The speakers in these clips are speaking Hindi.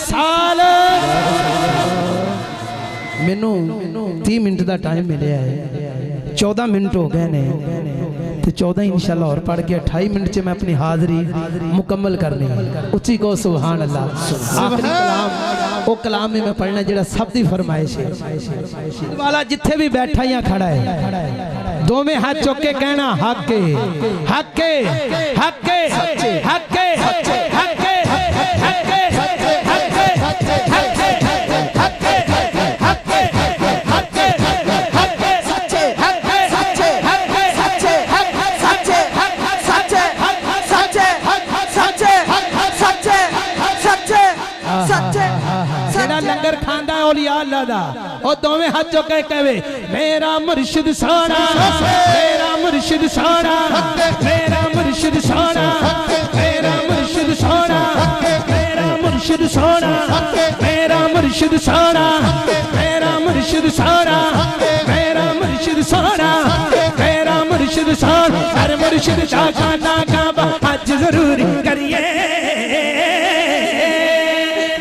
साल मैनू 30 मिनट का टाइम मिले है 14 मिनट हो गए ने तो 14 इंशाल्लाह और पढ़ के 28 मिनट च मैं अपनी हाज़री मुकम्मल करनी उच्ची को सुभान अल्लाह। आखिरी कलाम वो कलाम में मैं पढ़ना जेड़ा सब दी फरमाइश है वाला जिथे भी बैठा या खड़ा है दोवें हाथ चुक के कहना हक है हक है हक है हक है हक है हक है हक है लंगर खांदा औलिया अल्लाह दा और दोवें हाथ चुक के कहे मेरा मुर्शिद सोना मेरा मुर्शिद सोना मेरा मुर्शिद सोना मेरा मुर्शिद सोना मेरा मुर्शिद सोना मेरा मुर्शिद सोना मेरा मुर्शिद सोना मेरा मुर्शिद सोना मेरा मुर्शिद सोना हर मुर्शिद का खाना काबा आज जरूरी करिए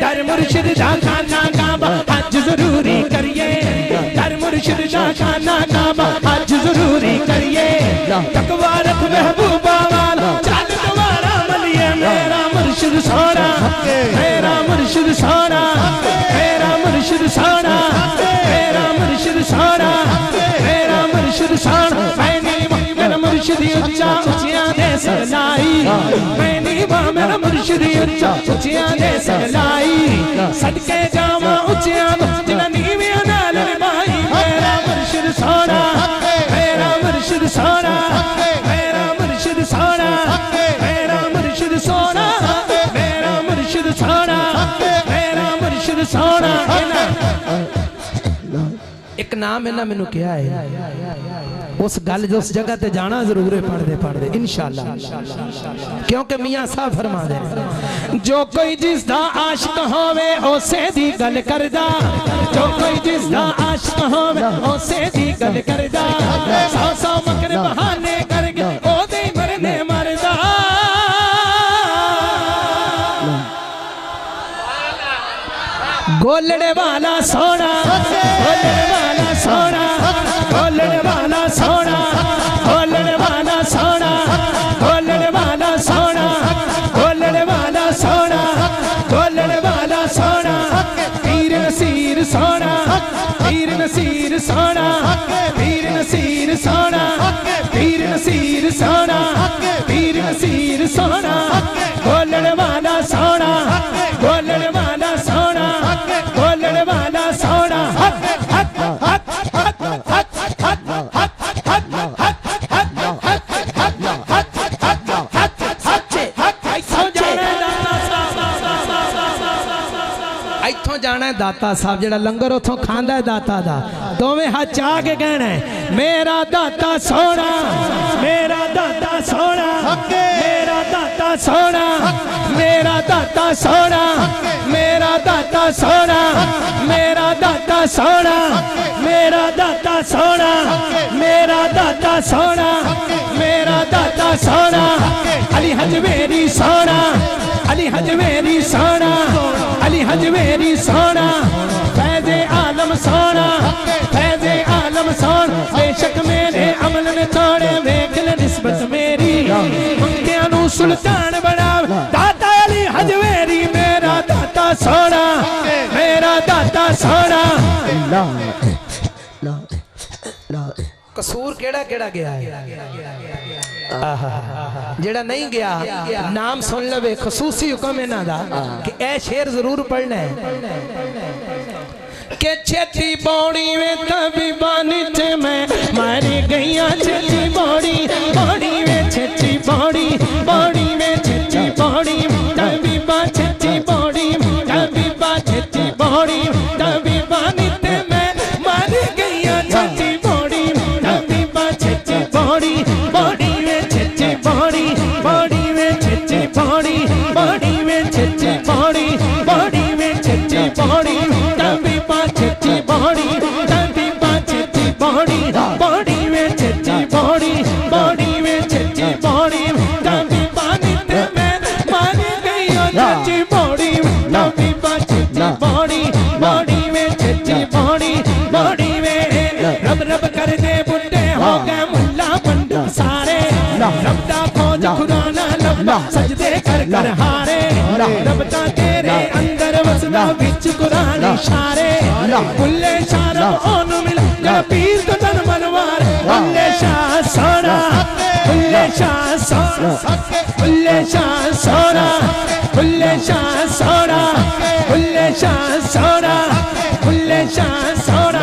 दर मुर्शिद का खाना काबा आज जरूरी करिए दर मुर्शिद का खाना काबा आज जरूरी करिए तकवा रख महबूबा वाला चल तुम्हारा मलिए मेरा मुर्शिद सोना मेरा मुर्शिद सोना मेरा मुर्शिद सोना मेरा मुर्शिद सोना मेरा मुर्शिद सोना मैंने मेरा मुर्शिद उच्चा उचिया दे सलाई मैंने मेरा मुर्शिद उच्चा उचिया दे सलाई सदके जावा उचिया जिन्ना नीविया नाल निभाई मेरा मुर्शिद सोना मेरा मुर्शिद सोना मेरा मुर्शिद सोना मेरा मुर्शिद सोना मेरा मुर्शिद सोना मेरा मुर्शिद सोना। एक नाम है ना मैनू क्या है उस गल जो उस जगह ते जाना जरूर है पढ़ते इंशाअल्लाह क्योंकि मियां साहब फरमा दे जो कोई जिसदा आशिक होवे उसे दी गल करदा जो कोई जिसदा आशिक होवे उसे दी गल करदा 100 मकर बहाने करके ओदे मरने मरदा गोलने वाला सोना गोलने वाला सोना गोलने वाला सोना गोलने वाला सोना गोलने वाला सोना गोलने वाला सोना गोलने वाला सोना पीर नसीर सोना पीर नसीर सोना पीर नसीर सोना पीर नसीर सोना पीर नसीर सोना गोलने वाला सोना गोलने वाला सोना गोलने वाला सोना इथों जाना है दाता साहब जेड़ा लंगर उथों खांदा है दाता दा दोवें हाथ चाह के कहना है मेरा दाता सोना मेरा दाता सोना मेरा दाता सोना मेरा दाता सोना मेरा दाता सोना मेरा दाता सोना मेरा दाता सोना मेरा दाता सोना मेरा दाता सोना अली हजवेरी सोना अली हजवेरी सोना अली हजवेरी सोना फैज़े आलम सोना फैज़े आलम सोना बेशक मेरे अमल ने तोड़े वेख ले निस्बत मेरी मंगियां नू सुल्तान बना दाता अली हजवेरी मेरा दाता सोना मेरा दाता सोना। कसूर केड़ा केड़ा गया है जेड़ा नहीं गया नाम सुन लवे खसूसी हुक्म है ना दा कि ए शेर जरूर पढ़ना है के छेती बौड़ी में तभी बानिच में मारी गईया छेती बौड़ी बौड़ी में छेती बौड़ी बौड़ी में छेती बौड़ी तभी बा छेती बौड़ी तभी बा छेती बौड़ी तभी बानिच में मारी गईया छेती बौड़ी तभी बा छेती बौड़ी बौड़ी में छेती बौड़ी बौड़ी में छेती बौड़ी बौड़ी में छेती बौड़ी बौड़ी में छेती बौड़ी तभी बा छेती बौड़ी तभी बा छेती बौड़ी बौड़ी में छेती बौड़ी बौड़ी में छेती बौड़ी तभी बानित में मारी गईया छेती बौड़ी तभी बा रबदा खोज खुराना लबदा सजदे कर कर हारे रबदा तेरे अंदर वसदा विच कुरान इशारे बुल्ले शाह रब ओनु मिल जरा पीर तो तन मनवार बुल्ले शाह सोना बुल्ले शाह सोना बुल्ले शाह सोना बुल्ले शाह सोना बुल्ले शाह सोना बुल्ले शाह सोना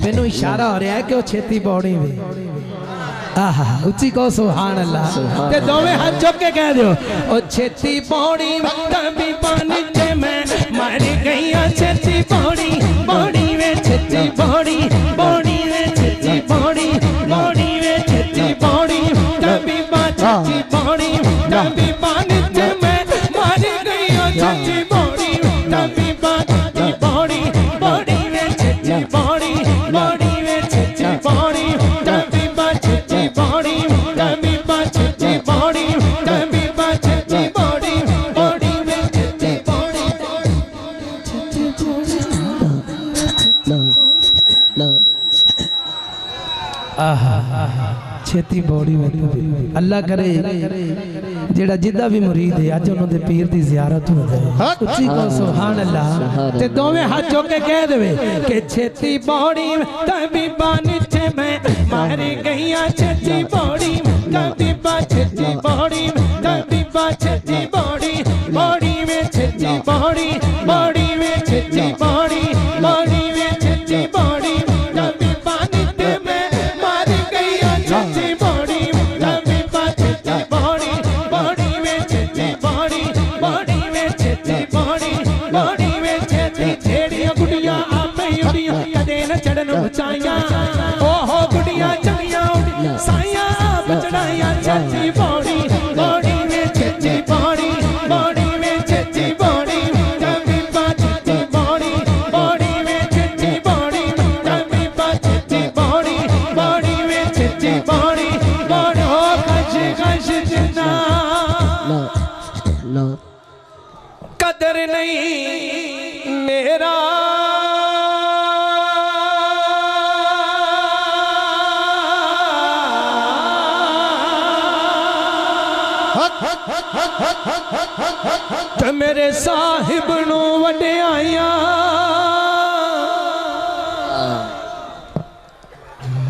मैनू इशारा हो रहा है कि वो छेती पौड़ी वे आहा उच्ची को सुभान अल्लाह ते दोवें हाथ चुक के कह दो ओ छेती पौड़ी तभी पानी ते मैं मर गई छेती पौड़ी पौड़ी वे छेती पौड़ी पौड़ी वे छेती पौड़ी पौड़ी वे छेती पौड़ी तभी छेती पौड़ी तभी पानी ते मैं मर गई छेती पौड़ी तभी छेती पौड़ी पौड़ी वे छेती पौड़ी पौड़ी वे छेती पौड़ी तभी छेती पौड़ी तभी छेती पौड़ी तभी छेती पौड़ी पौड़ी वे छेती पौड़ी आहा छेती बौड़ी अल्लाह करे जेड़ा जिदा भी मुरीद है अज उन्होंने पीर की जियारत हो जाए उच्ची को सुभान अल्लाह ते दोवें हाथ चुक के कह देवे कि छेती बौड़ी तभी नीचे मैं मर गई छेती बौड़ी तभी छेती बौड़ी तभी छेती बौड़ी बौड़ी में छेती बौड़ी बौड़ी में छेती बौड़ी बौड़ी में छेती बौड़ी तभी नीचे मैं मर गई छेती बौड़ी तभी छेती बौड़ी बौड़ी में छेती बौड़ी बौड़ी में छेती बौड़ी बौड़ी में छेती छेड़ियां गुड़ियां आपे उड़ियां कदे न चढ़न ऊंचाइयां ओहो गुड़ियां चढ़ियां उड़ियां साइयां आप चढ़ाइयां छेती बौड़ी बौड़ी में छेती बौड़ी बौड़ी में छेती बौड़ी तभी छेती बौड़ी बौड़ी में छेती बौड़ी तभी छेती बौड़ी बौड़ी में छेती बौड़ी बौड़ी हो खश खश जिन्ना कदर नहीं मेरा ते मेरे साहिब नू वड्याइयां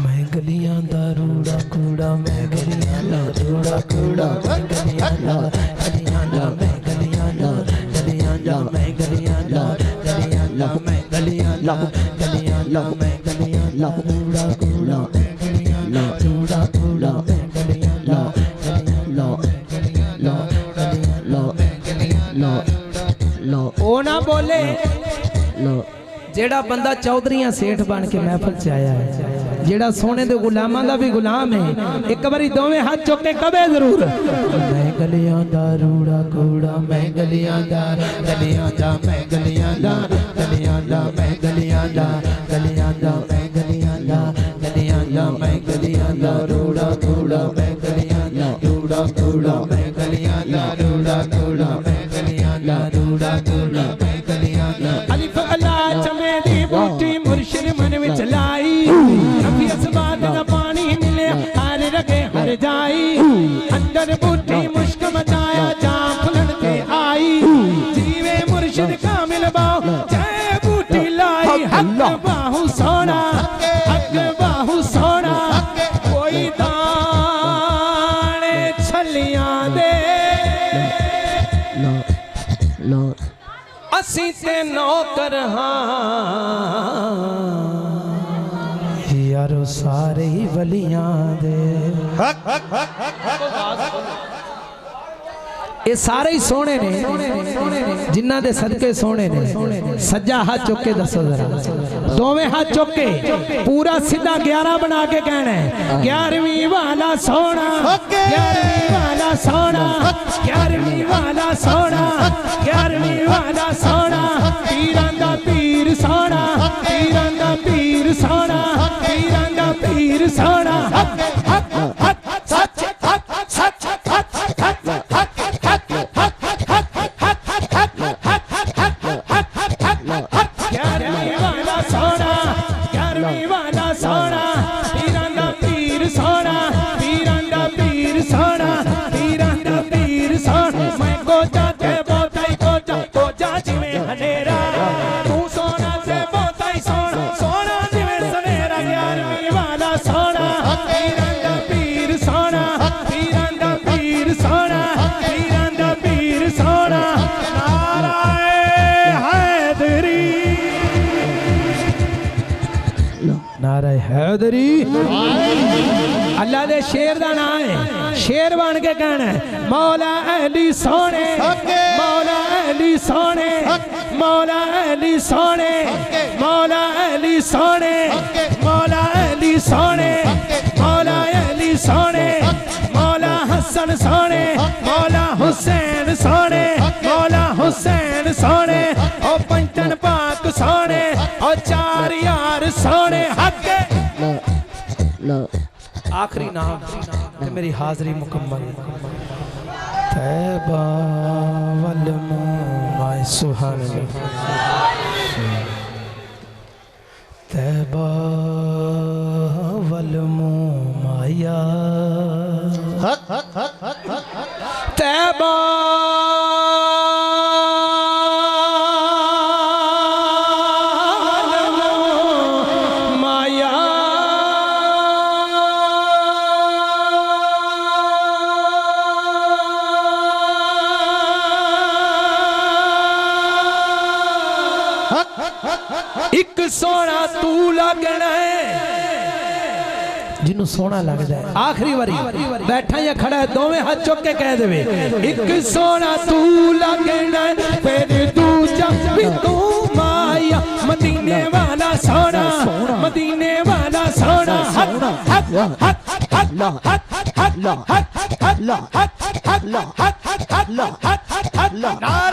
मैं गलियां दा रूड़ा कूड़ा मैं गलियां दा रूड़ा कूड़ा मैं गलियां दा मैं गलियां दा मैं गलियां दा मैं गलियां दा मैं गलियां दा रूड़ा कूड़ा मैं गलियां दा रूड़ा कूड़ा मैं गलियां दा ओ ना बोले जेड़ा बंदा चौधरियां सेठ बन के महफिल च आया है जेड़ा सोने दे गुलामां दा भी गुलाम है एक बारी दोवें हाथ चुक के कबे जरूर मैं गलियां दा रूड़ा कूड़ा मैं गलियां दा मैं गलियां दा मैं गलियां दा मैं गलियां दा मैं गलियां दा रूड़ा कूड़ा मैं गलियां दा रूड़ा कूड़ा मैं गलियां दा रूड़ा कूड़ा मैं गलियां दा रूड़ा कूड़ा मैं गलियां दा अलिफ अल्लाह चमेली बूटी मुर्शिद मन विच लाई कभी असबाद दा पानी मिले हर रगे हर जाई अंदर बूटी मुश्क मचाया जाम खुलन ते आई जीवे मुर्शिद कामिल बाओ जय बूटी लाई हक बाहु सोना हक बाहु सोना कोई दाने छलियां दे असी ते नौकर हाँ यारो सारे ही वलियां दे ये सारे ही सोने ने जिन्ना दे सदके सोने ने सज्जा हाथ चुक के दसो जरा दोवें हाथ चुक के पूरा सीधा 11 बना के कहना है 11वीं वाला सोना 11वीं वाला सोना 11वीं वाला सोना 11वीं वाला सोना पीरां दा पीर सोना पीरां दा पीर सोना पीरां दा पीर सोना सोना पीरां दा पीर सोना पीरां हैदरी अल्लाह दे शेर दा नाम है शेर बन के कहना है मौला अली सोने मौला अली सोने मौला अली सोने मौला अली सोने मौला अली सोने मौला अली सोने मौला हसन सोने मौला हुसैन सोने मौला हुसैन सोने ओ पंचन पाक सोने ओ चार यार सोने हक आखिरी नाम ते मेरी हाजरी मुकम्मल तैबा वल माय सुहान तैबा वल माया तैबा एक सोना तू लगना है जिन्हों सोना लगता है आखिरी बारी बैठा या खड़ा है दोवें हाथ चुक के कह देवे एक सोना तू लगना है फिर दूजा भी तू माया मदीने वाला सोना मदीने वाला सोना हक हक हक हक हक हक हक हक हक हक हक हक